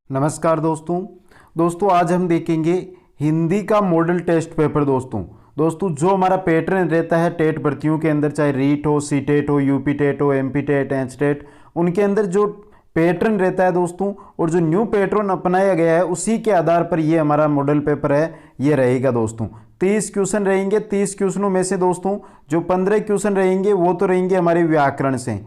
नमस्कार दोस्तों आज हम देखेंगे हिंदी का मॉडल टेस्ट पेपर। दोस्तों जो हमारा पैटर्न रहता है टेट भर्तियों के अंदर, चाहे रीट हो, सी टेट हो, यूपी टेट हो, एमपी टेट, एच टेट, उनके अंदर जो पैटर्न रहता है दोस्तों, और जो न्यू पैटर्न अपनाया गया है उसी के आधार पर ये हमारा मॉडल पेपर है, ये रहेगा दोस्तों। 30 क्वेश्चन रहेंगे। 30 क्वेश्चनों में से दोस्तों जो 15 क्वेश्चन रहेंगे वो तो रहेंगे हमारे व्याकरण से।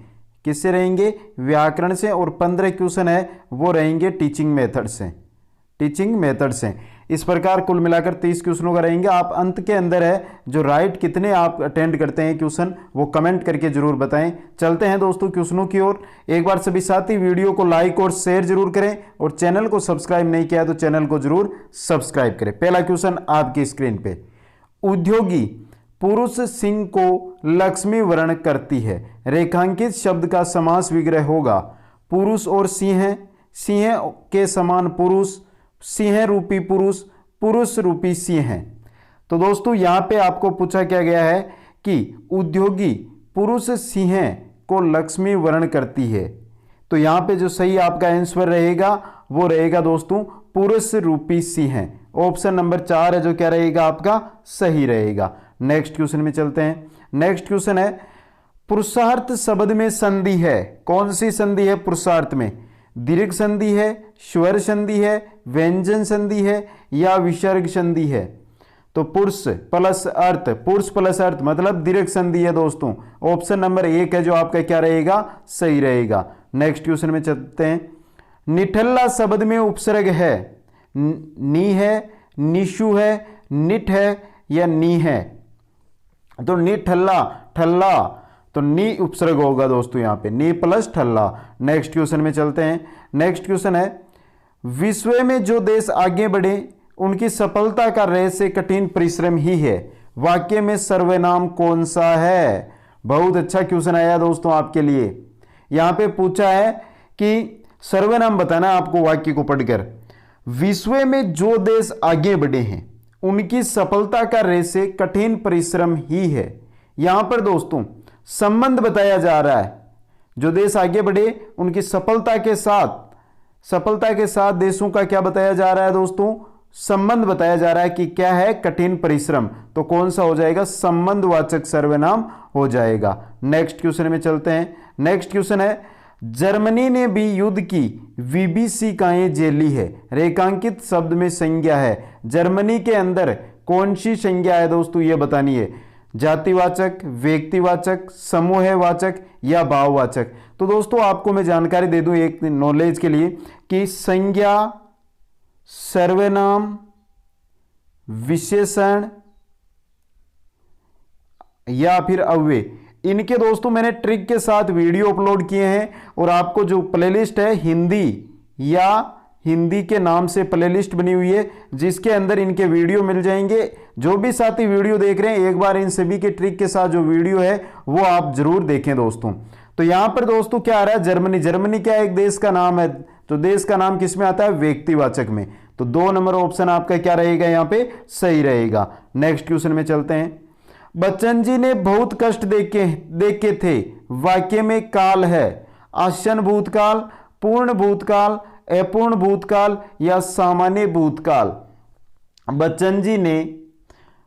किससे रहेंगे? व्याकरण से। और 15 क्वेश्चन है वो रहेंगे टीचिंग मेथड से। इस प्रकार कुल मिलाकर 30 क्वेश्चनों का रहेंगे। आप अंत के अंदर है जो राइट कितने आप अटेंड करते हैं क्वेश्चन, वो कमेंट करके जरूर बताएं। चलते हैं दोस्तों क्वेश्चनों की ओर। एक बार सभी साथी वीडियो को लाइक और शेयर जरूर करें, और चैनल को सब्सक्राइब नहीं किया तो चैनल को जरूर सब्सक्राइब करें। पहला क्वेश्चन आपकी स्क्रीन पे, उद्योगी पुरुष सिंह को लक्ष्मी वर्ण करती है, रेखांकित शब्द का समास विग्रह होगा। पुरुष और सिंह, सिंह के समान पुरुष, सिंह रूपी पुरुष, पुरुष रूपी सिंह। तो दोस्तों यहां पे आपको पूछा क्या गया है कि उद्योगी पुरुष सिंह को लक्ष्मी वर्ण करती है। तो यहां पे जो सही आपका आंसर रहेगा वो रहेगा दोस्तों पुरुष रूपी सिंह। ऑप्शन नंबर 4 है जो क्या रहेगा आपका सही रहेगा। नेक्स्ट क्वेश्चन में चलते हैं। नेक्स्ट क्वेश्चन है, पुरुषार्थ शब्द में संधि है, कौन सी संधि है पुरुषार्थ में? दीर्घ संधि है, स्वर संधि है, व्यंजन संधि है, या विसर्ग संधि है? तो पुरुष प्लस अर्थ मतलब दीर्घ संधि है दोस्तों। ऑप्शन नंबर 1 है जो आपका क्या रहेगा सही रहेगा। नेक्स्ट क्वेश्चन में चलते हैं। निठल्ला शब्द में उपसर्ग है, नी है, निशु है, निठ है, या नी है? तो नी ठल्ला तो नी उपसर्ग होगा दोस्तों यहां पे, नी प्लस ठल्ला। नेक्स्ट क्वेश्चन में चलते हैं। नेक्स्ट क्वेश्चन है, विश्व में जो देश आगे बढ़े उनकी सफलता का रहस्य कठिन परिश्रम ही है, वाक्य में सर्वनाम कौन सा है? बहुत अच्छा क्वेश्चन आया दोस्तों आपके लिए। यहां पे पूछा है कि सर्वनाम बताना आपको वाक्य को पढ़कर। विश्व में जो देश आगे बढ़े हैं उनकी सफलता का रहस्य कठिन परिश्रम ही है। यहां पर दोस्तों संबंध बताया जा रहा है, जो देश आगे बढ़े उनकी सफलता के साथ देशों का क्या बताया जा रहा है दोस्तों? संबंध बताया जा रहा है कि क्या है? कठिन परिश्रम। तो कौन सा हो जाएगा? संबंधवाचक सर्वनाम हो जाएगा। नेक्स्ट क्वेश्चन में चलते हैं। नेक्स्ट क्वेश्चन है, जर्मनी ने भी युद्ध की विभीषिकाएं झेली है, रेखांकित शब्द में संज्ञा है। जर्मनी के अंदर कौन सी संज्ञा है दोस्तों ये बतानी है। जातिवाचक, व्यक्तिवाचक, समूहवाचक, या भाववाचक? तो दोस्तों आपको मैं जानकारी दे दूं एक नॉलेज के लिए कि संज्ञा, सर्वनाम, विशेषण या फिर अव्यय, इनके दोस्तों मैंने ट्रिक के साथ वीडियो अपलोड किए हैं, और आपको जो प्लेलिस्ट है हिंदी के नाम से प्लेलिस्ट बनी हुई है, जिसके अंदर इनके वीडियो मिल जाएंगे। जो भी साथी वीडियो देख रहे हैं एक बार इन सभी के ट्रिक के साथ जो वीडियो है वो आप जरूर देखें दोस्तों। तो यहां पर दोस्तों क्या आ रहा है? जर्मनी क्या एक देश का नाम है, तो देश का नाम किस में आता है? व्यक्तिवाचक में। तो 2 नंबर ऑप्शन आपका क्या रहेगा यहां पे सही रहेगा। नेक्स्ट क्वेश्चन में चलते हैं। बच्चन जी ने बहुत कष्ट देखे थे, वाक्य में काल है, आसन भूतकाल, पूर्ण भूतकाल, अपूर्ण भूतकाल, या सामान्य भूतकाल? बच्चन जी ने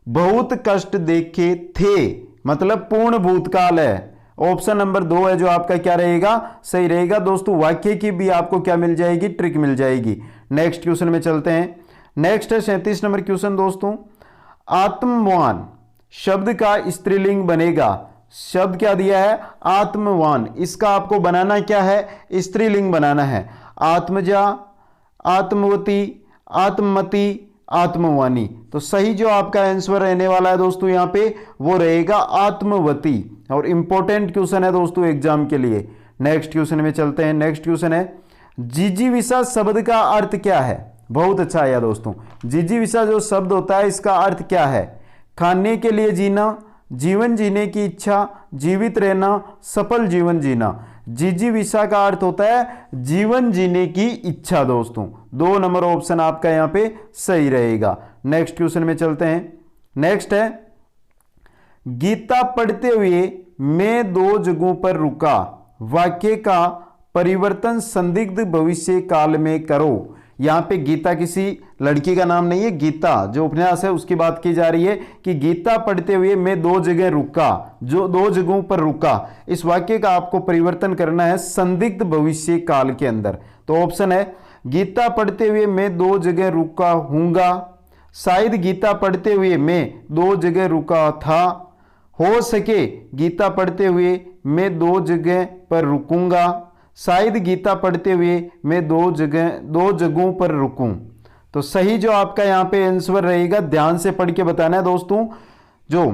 बहुत कष्ट देखे थे मतलब पूर्ण भूतकाल है। ऑप्शन नंबर 2 है जो आपका क्या रहेगा सही रहेगा दोस्तों। वाक्य की भी आपको क्या मिल जाएगी? ट्रिक मिल जाएगी। नेक्स्ट क्वेश्चन में चलते हैं। नेक्स्ट है 37 नंबर क्वेश्चन दोस्तों। आत्मवान शब्द का स्त्रीलिंग बनेगा। शब्द क्या दिया है? आत्मवान। इसका आपको बनाना क्या है? स्त्रीलिंग बनाना है। आत्मजा, आत्मवती, आत्ममति, आत्मवानी। तो सही जो आपका आंसर रहने वाला है दोस्तों यहां पे वो रहेगा आत्मवती, और इंपॉर्टेंट क्वेश्चन है दोस्तों एग्जाम के लिए। नेक्स्ट क्वेश्चन में चलते हैं। नेक्स्ट क्वेश्चन है, जिजीविषा शब्द का अर्थ क्या है? बहुत अच्छा आया दोस्तों। जिजीविषा जो शब्द होता है इसका अर्थ क्या है? खाने के लिए जीना, जीवन जीने की इच्छा, जीवित रहना, सफल जीवन जीना। जिजीविषा का अर्थ होता है जीवन जीने की इच्छा दोस्तों। 2 नंबर ऑप्शन आपका यहां पे सही रहेगा। नेक्स्ट क्वेश्चन में चलते हैं। नेक्स्ट है, गीता पढ़ते हुए मैं 2 जगहों पर रुका, वाक्य का परिवर्तन संदिग्ध भविष्य काल में करो। यहाँ पे गीता किसी लड़की का नाम नहीं है, गीता जो उपन्यास है उसकी बात की जा रही है कि गीता पढ़ते हुए मैं 2 जगह रुका, जो 2 जगहों पर रुका। इस वाक्य का आपको परिवर्तन करना है संदिग्ध भविष्य काल के अंदर। तो ऑप्शन है गीता पढ़ते हुए मैं 2 जगह रुका हूंगा, शायद गीता पढ़ते हुए मैं 2 जगह रुका था, हो सके गीता पढ़ते हुए मैं 2 जगह पर रुकूंगा, शायद गीता पढ़ते हुए मैं 2 जगहों पर रुकूं। तो सही जो आपका यहां पे आंसर रहेगा, ध्यान से पढ़ के बताना है दोस्तों, जो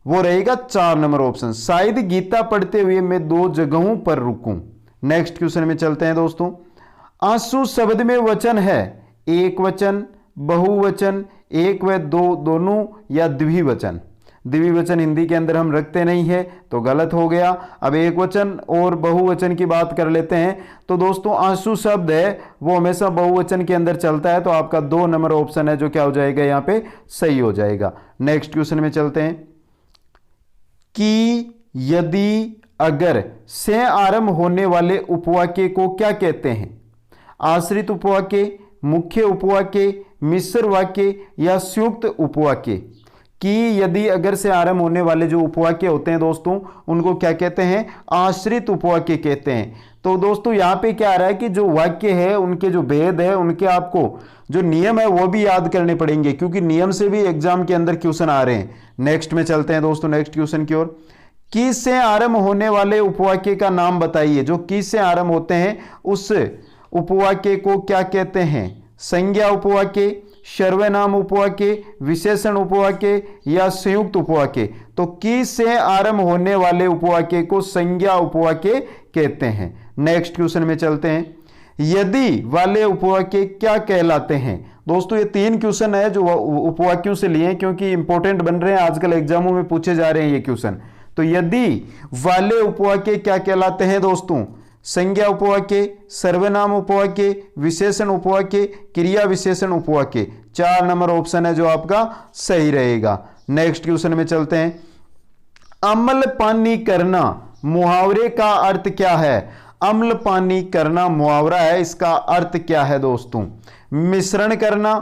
वो रहेगा 4 नंबर ऑप्शन, शायद गीता पढ़ते हुए मैं 2 जगहों पर रुकूं। नेक्स्ट क्वेश्चन में चलते हैं दोस्तों। आंसू शब्द में वचन है एक वचन, बहुवचन, एक व दो दोनों या द्विवचन। द्विवचन हिंदी के अंदर हम रखते नहीं है तो गलत हो गया। अब एक वचन और बहुवचन की बात कर लेते हैं। तो दोस्तों आंसू शब्द है वो हमेशा बहुवचन के अंदर चलता है, तो आपका 2 नंबर ऑप्शन है जो क्या हो जाएगा यहाँ पे सही हो जाएगा। नेक्स्ट क्वेश्चन में चलते हैं कि यदि अगर से आरंभ होने वाले उपवाक्य को क्या कहते हैं? आश्रित उपवाक्य, मुख्य उपवाक्य, मिश्र वाक्य या संयुक्त उपवाक्य। कि यदि अगर से आरंभ होने वाले जो उपवाक्य होते हैं दोस्तों उनको क्या कहते हैं? आश्रित उपवाक्य कहते हैं। तो दोस्तों यहां पे क्या आ रहा है कि जो वाक्य है उनके जो भेद है, उनके आपको जो नियम है वो भी याद करने पड़ेंगे, क्योंकि नियम से भी एग्जाम के अंदर क्वेश्चन आ रहे हैं। नेक्स्ट में चलते हैं दोस्तों, नेक्स्ट क्वेश्चन की ओर। कि से आरंभ होने वाले उपवाक्य का नाम बताइए। जो कि से आरंभ होते हैं उस उपवाक्य को क्या कहते हैं? संज्ञा उपवाक्य, सर्वनाम उपवाक्य, विशेषण उपवाक्य या संयुक्त उपवाक्य। तो कि से आरंभ होने वाले उपवाक्य को संज्ञा उपवाक्य कहते हैं। नेक्स्ट क्वेश्चन में चलते हैं। यदि वाले उपवाक्य क्या कहलाते हैं? दोस्तों ये 3 क्वेश्चन है जो उपवाक्यों से लिए हैं, क्योंकि इंपॉर्टेंट बन रहे हैं, आजकल एग्जामों में पूछे जा रहे हैं ये क्वेश्चन। तो यदि वाले उपवाक्य क्या कहलाते हैं दोस्तों? संज्ञा उपवाक्य, सर्वनाम उपवाक्य, विशेषण उपवाक्य, क्रिया विशेषण उपवाक्य। 4 नंबर ऑप्शन है जो आपका सही रहेगा। नेक्स्ट क्वेश्चन में चलते हैं। अम्ल पानी करना मुहावरे का अर्थ क्या है? अम्ल पानी करना मुहावरा है, इसका अर्थ क्या है दोस्तों? मिश्रण करना,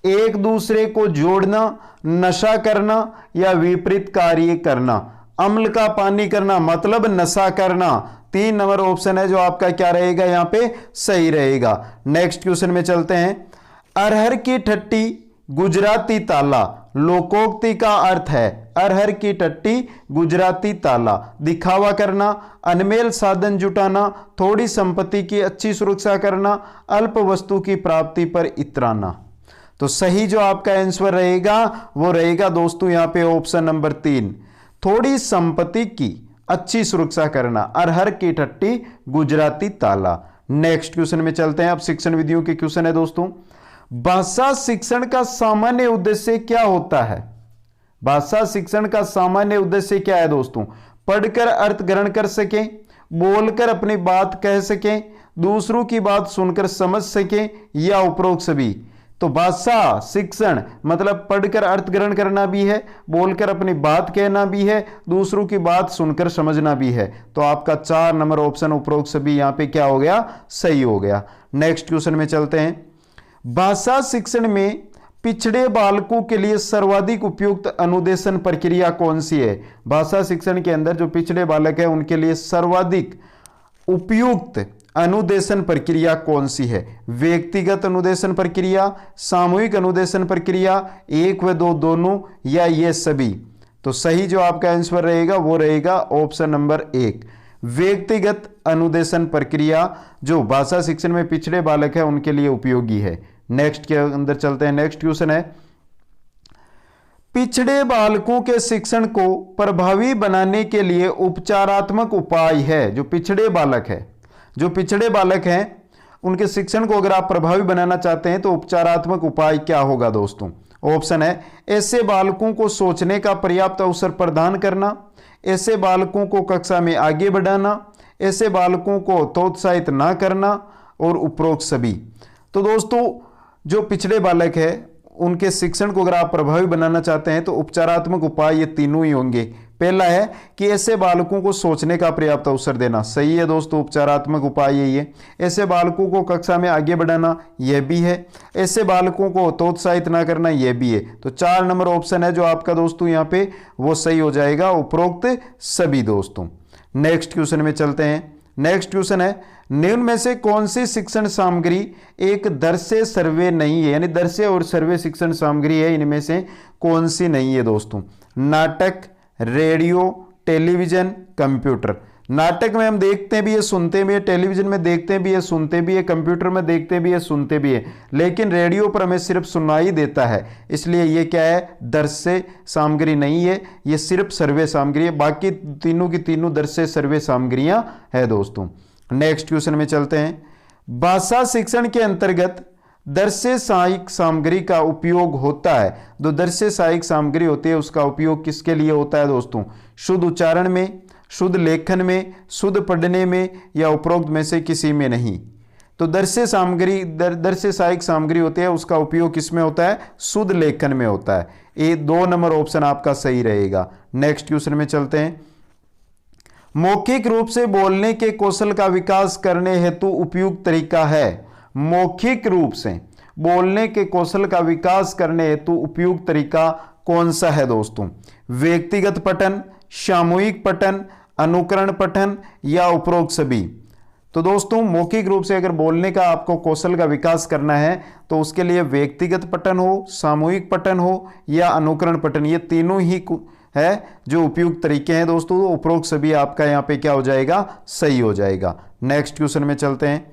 एक दूसरे को जोड़ना, नशा करना या विपरीत कार्य करना। अम्ल का पानी करना मतलब नशा करना। 3 नंबर ऑप्शन है जो आपका क्या रहेगा यहाँ पे सही रहेगा। नेक्स्ट क्वेश्चन में चलते हैं। अरहर की ठट्टी गुजराती ताला लोकोक्ति का अर्थ है। अरहर की टट्टी गुजराती ताला दिखावा करना, अनमेल साधन जुटाना, थोड़ी संपत्ति की अच्छी सुरक्षा करना, अल्प वस्तु की प्राप्ति पर इतराना। तो सही जो आपका आंसर रहेगा वो रहेगा दोस्तों यहाँ पे ऑप्शन नंबर 3, थोड़ी संपत्ति की अच्छी सुरक्षा करना। अरहर की टट्टी गुजराती ताला। नेक्स्ट क्वेश्चन में चलते हैं। अब शिक्षण विधियों के क्वेश्चन है दोस्तों। भाषा शिक्षण का सामान्य उद्देश्य क्या होता है? भाषा शिक्षण का सामान्य उद्देश्य क्या है दोस्तों? पढ़कर अर्थ ग्रहण कर सकें, बोलकर अपनी बात कह सकें, दूसरों की बात सुनकर समझ सकें या उपरोक्त सभी। तो भाषा शिक्षण मतलब पढ़कर अर्थ ग्रहण करना भी है, बोलकर अपनी बात कहना भी है, दूसरों की बात सुनकर समझना भी है। तो आपका 4 नंबर ऑप्शन उपरोक्त सभी यहां पे क्या हो गया? सही हो गया। नेक्स्ट क्वेश्चन में चलते हैं। भाषा शिक्षण में पिछड़े बालकों के लिए सर्वाधिक उपयुक्त अनुदेशन प्रक्रिया कौन सी है? भाषा शिक्षण के अंदर जो पिछड़े बालक है उनके लिए सर्वाधिक उपयुक्त अनुदेशन प्रक्रिया कौन सी है? व्यक्तिगत अनुदेशन प्रक्रिया, सामूहिक अनुदेशन प्रक्रिया, 1 व 2 दोनों या ये सभी। तो सही जो आपका आंसर रहेगा वो रहेगा ऑप्शन नंबर 1, व्यक्तिगत अनुदेशन प्रक्रिया जो भाषा शिक्षण में पिछड़े बालक है उनके लिए उपयोगी है। नेक्स्ट के अंदर चलते हैं। नेक्स्ट क्वेश्चन है। पिछड़े बालकों के शिक्षण को प्रभावी बनाने के लिए उपचारात्मक उपाय है। जो पिछड़े बालक हैं उनके शिक्षण को अगर आप प्रभावी बनाना चाहते हैं तो उपचारात्मक उपाय क्या होगा दोस्तों? ऑप्शन है। ऐसे बालकों को सोचने का पर्याप्त अवसर प्रदान करना, ऐसे बालकों को कक्षा में आगे बढ़ाना, ऐसे बालकों को हतोत्साहित ना करना और उपरोक्त सभी। तो दोस्तों जो पिछड़े बालक है उनके शिक्षण को अगर आप प्रभावी बनाना चाहते हैं तो उपचारात्मक उपाय ये तीनों ही होंगे। पहला है कि ऐसे बालकों को सोचने का पर्याप्त अवसर देना, सही है दोस्तों, उपचारात्मक उपाय यही है। ऐसे बालकों को कक्षा में आगे बढ़ाना, यह भी है। ऐसे बालकों को हतोत्साहित ना करना, यह भी है। तो 4 नंबर ऑप्शन है जो आपका दोस्तों यहाँ पे वो सही हो जाएगा, उपरोक्त सभी दोस्तों। नेक्स्ट क्वेश्चन में चलते हैं। नेक्स्ट क्वेश्चन है, निम्न में से कौन सी शिक्षण सामग्री एक दृश्य सर्वे नहीं है, यानी दृश्य और सर्वे शिक्षण सामग्री है, इनमें से कौन सी नहीं है दोस्तों? नाटक, रेडियो, टेलीविजन, कंप्यूटर। नाटक में हम देखते भी है, सुनते भी है, टेलीविजन में देखते भी है, सुनते भी है, कंप्यूटर में देखते भी है, सुनते भी है, लेकिन रेडियो पर हमें सिर्फ सुनाई देता है, इसलिए ये क्या है? दृश्य सामग्री नहीं है, ये सिर्फ सर्वे सामग्री है। बाकी तीनों की तीनों दृश्य सर्वे सामग्रियां है दोस्तों। नेक्स्ट क्वेश्चन में चलते हैं। भाषा शिक्षण के अंतर्गत दृश्य सहायक सामग्री का उपयोग होता है। जो दृश्य सहायक सामग्री होती है उसका उपयोग किसके लिए होता है दोस्तों? शुद्ध उच्चारण में, शुद्ध लेखन में, शुद्ध पढ़ने में, या उपरोक्त में से किसी में नहीं। तो दृश्य सामग्री, दृश्य सहायक सामग्री होती है, उसका उपयोग किसमें होता है? शुद्ध लेखन में होता है। ये 2 नंबर ऑप्शन आपका सही रहेगा। नेक्स्ट क्वेश्चन में चलते हैं। मौखिक रूप से बोलने के कौशल का विकास करने हेतु उपयुक्त तरीका है। मौखिक रूप से बोलने के कौशल का विकास करने हेतु उपयुक्त तरीका कौन सा है दोस्तों? व्यक्तिगत पठन, सामूहिक पठन, अनुकरण पठन, या उपरोक्त सभी? तो दोस्तों मौखिक रूप से अगर बोलने का आपको कौशल का विकास करना है तो उसके लिए व्यक्तिगत पठन हो, सामूहिक पठन हो, या अनुकरण पठन, ये तीनों ही है जो उपयुक्त तरीके हैं दोस्तों। उपरोक्त सभी आपका यहाँ पे क्या हो जाएगा? सही हो जाएगा। नेक्स्ट क्वेश्चन में चलते हैं।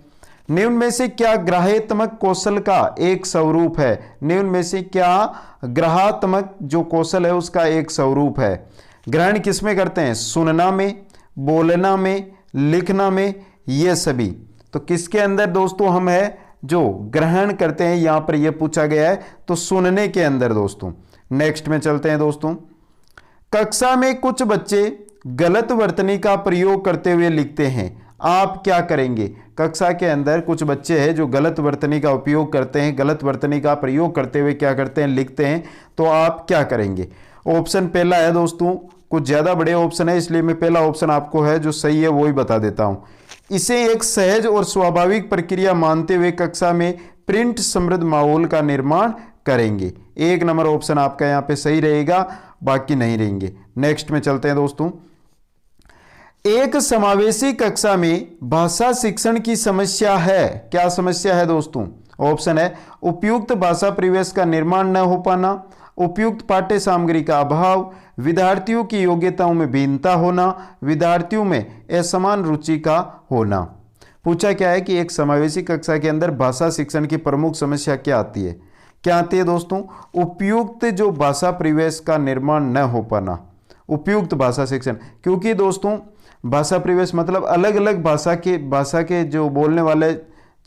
निम्न में से क्या ग्राह्यात्मक कौशल का एक स्वरूप है? निम्न में से क्या ग्राह्यात्मक जो कौशल है उसका एक स्वरूप है? ग्रहण किसमें करते हैं? सुनना में, बोलना में, लिखना में, ये सभी। तो किसके अंदर दोस्तों हम है जो ग्रहण करते हैं, यहां पर यह पूछा गया है, तो सुनने के अंदर दोस्तों। नेक्स्ट में चलते हैं दोस्तों। कक्षा में कुछ बच्चे गलत वर्तनी का प्रयोग करते हुए लिखते हैं, आप क्या करेंगे? कक्षा के अंदर कुछ बच्चे हैं जो गलत वर्तनी का उपयोग करते हैं, गलत वर्तनी का प्रयोग करते हुए क्या करते हैं? लिखते हैं, तो आप क्या करेंगे? ऑप्शन पहला है दोस्तों, कुछ ज्यादा बड़े ऑप्शन है इसलिए मैं पहला ऑप्शन आपको है जो सही है वो ही बता देता हूं। इसे एक सहज और स्वाभाविक प्रक्रिया मानते हुए कक्षा में प्रिंट समृद्ध माहौल का निर्माण करेंगे। 1 नंबर ऑप्शन आपका यहां पे सही रहेगा, बाकी नहीं रहेंगे। नेक्स्ट में चलते हैं दोस्तों। एक समावेशी कक्षा में भाषा शिक्षण की समस्या है, क्या समस्या है दोस्तों? ऑप्शन है उपयुक्त भाषा परिवेश का निर्माण न हो पाना, उपयुक्त पाठ्य सामग्री का अभाव, विद्यार्थियों की योग्यताओं में भिन्नता होना, विद्यार्थियों में असमान रुचि का होना। पूछा क्या है कि एक समावेशी कक्षा के अंदर भाषा शिक्षण की प्रमुख समस्या क्या आती है? क्या आती है दोस्तों? उपयुक्त जो भाषा परिवेश का निर्माण न हो पाना, उपयुक्त भाषा शिक्षण। क्योंकि दोस्तों भाषा परिवेश मतलब अलग अलग भाषा के जो बोलने वाले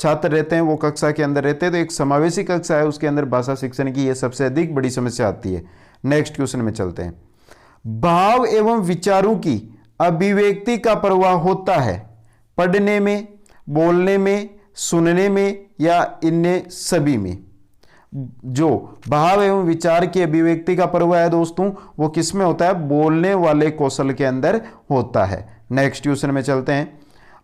छात्र रहते हैं वो कक्षा के अंदर रहते हैं, तो एक समावेशी कक्षा है उसके अंदर भाषा शिक्षण की ये सबसे अधिक बड़ी समस्या आती है। नेक्स्ट क्वेश्चन में चलते हैं। भाव एवं विचारों की अभिव्यक्ति का प्रवाह होता है पढ़ने में, बोलने में, सुनने में, या इनमें सभी में? जो भाव एवं विचार की अभिव्यक्ति का प्रवाह है दोस्तों वो किस में होता है? बोलने वाले कौशल के अंदर होता है। नेक्स्ट क्वेश्चन में चलते हैं।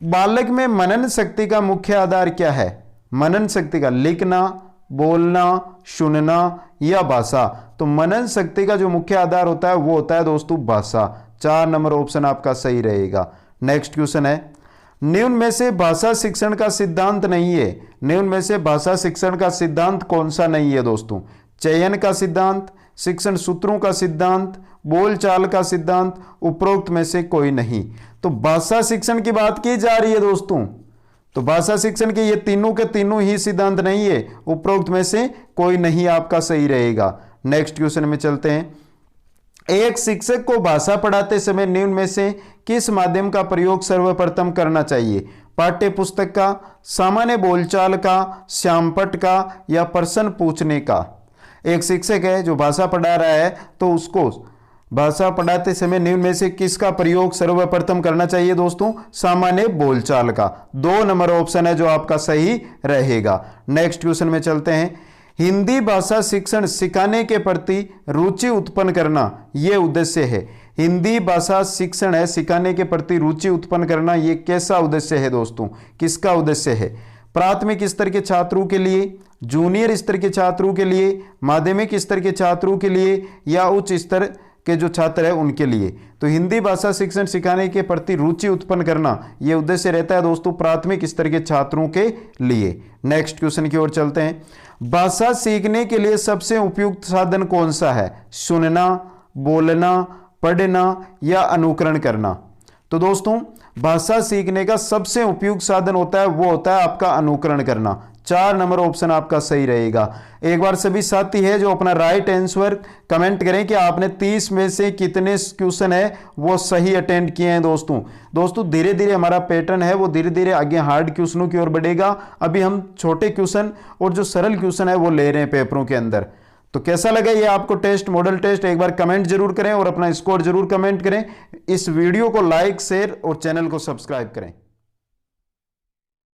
बालक में मनन शक्ति का मुख्य आधार क्या है? मनन शक्ति का लिखना, बोलना, सुनना, या भाषा? तो मनन शक्ति का जो मुख्य आधार होता है वो होता है दोस्तों भाषा। 4 नंबर ऑप्शन आपका सही रहेगा। नेक्स्ट क्वेश्चन है। निम्न में से भाषा शिक्षण का सिद्धांत नहीं है। निम्न में से भाषा शिक्षण का सिद्धांत कौन सा नहीं है दोस्तों? चयन का सिद्धांत, शिक्षण सूत्रों का सिद्धांत, बोलचाल का सिद्धांत, उपरोक्त में से कोई नहीं। तो भाषा शिक्षण की बात की जा रही है दोस्तों, तो भाषा शिक्षण के ये तीनों के तीनों ही सिद्धांत नहीं है, उपरोक्त में से कोई नहीं आपका सही रहेगा। नेक्स्ट क्वेश्चन में चलते हैं। एक शिक्षक को भाषा पढ़ाते समय निम्न में से किस माध्यम का प्रयोग सर्वप्रथम करना चाहिए? पाठ्य पुस्तक का, सामान्य बोलचाल का, श्यामपट का, या प्रश्न पूछने का? एक शिक्षक है जो भाषा पढ़ा रहा है तो उसको भाषा पढ़ाते समय निम्न में से किसका प्रयोग सर्वप्रथम करना चाहिए दोस्तों? सामान्य बोलचाल का। 2 नंबर ऑप्शन है जो आपका सही रहेगा। नेक्स्ट क्वेश्चन में चलते हैं। हिंदी भाषा शिक्षण सिखाने के प्रति रुचि उत्पन्न करना यह उद्देश्य है। हिंदी भाषा शिक्षण है, सिखाने के प्रति रुचि उत्पन्न करना। ये कैसा उद्देश्य है दोस्तों, किसका उद्देश्य है? प्राथमिक स्तर के छात्रों के लिए, जूनियर स्तर के छात्रों के लिए, माध्यमिक स्तर के छात्रों के लिए, या उच्च स्तर के जो छात्र है उनके लिए। तो हिंदी भाषा शिक्षण सिखाने के प्रति रुचि उत्पन्न करना यह उद्देश्य रहता है दोस्तों प्राथमिक स्तर के छात्रों के लिए। नेक्स्ट क्वेश्चन की ओर चलते हैं। भाषा सीखने के लिए सबसे उपयुक्त साधन कौन सा है? सुनना, बोलना, पढ़ना या अनुकरण करना? तो दोस्तों भाषा सीखने का सबसे उपयुक्त साधन होता है वो होता है आपका अनुकरण करना। 4 नंबर ऑप्शन आपका सही रहेगा। एक बार सभी साथी है जो अपना राइट आंसर कमेंट करें कि आपने 30 में से कितने क्वेश्चन है वो सही अटेंड किए हैं दोस्तों धीरे धीरे हमारा पैटर्न है वो धीरे धीरे आगे हार्ड क्वेश्चनों की ओर बढ़ेगा। अभी हम छोटे क्वेश्चन और जो सरल क्वेश्चन है वो ले रहे हैं पेपरों के अंदर। तो कैसा लगा ये आपको टेस्ट, मॉडल टेस्ट? एक बार कमेंट जरूर करें और अपना स्कोर जरूर कमेंट करें। इस वीडियो को लाइक, शेयर और चैनल को सब्सक्राइब करें।